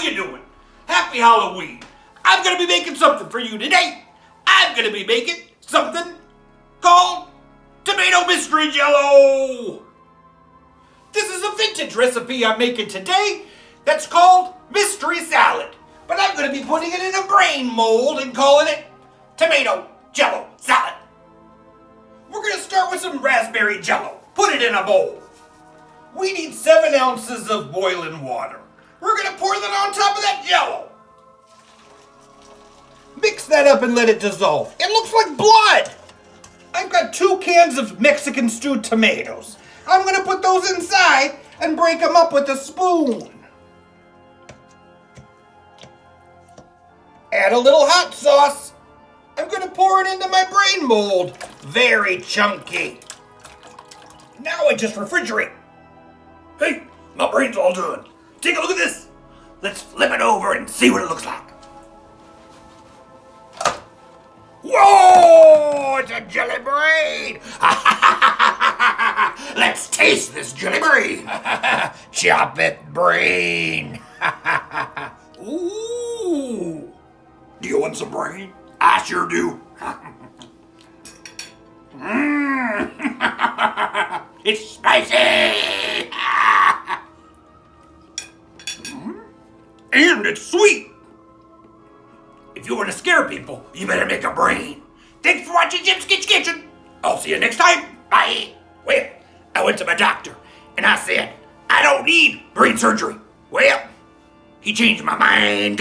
you doing? Happy Halloween. I'm going to be making something for you today. I'm going to be making something called Tomato Mystery Jello. This is a vintage recipe I'm making today that's called Mystery Salad. But I'm going to be putting it in a brain mold and calling it Tomato Jello Salad. We're going to start with some raspberry jello. Put it in a bowl. We need 7 ounces of boiling water. We're going to pour that on top of that jello. Mix that up and let it dissolve. It looks like blood. I've got 2 cans of Mexican stewed tomatoes. I'm going to put those inside and break them up with a spoon. Add a little hot sauce. I'm going to pour it into my brain mold. Very chunky. Now I just refrigerate. Hey, my brain's all done. Take a look at this. Let's flip it over and see what it looks like. Whoa, it's a jelly brain. Let's taste this jelly brain. Chop it, brain. Ooh. Do you want some brain? I sure do. It's spicy. And it's sweet. If you want to scare people, you better make a brain. Thanks for watching Jim's Kitchen. I'll see you next time. Bye. Well, I went to my doctor and I said, I don't need brain surgery. Well, he changed my mind.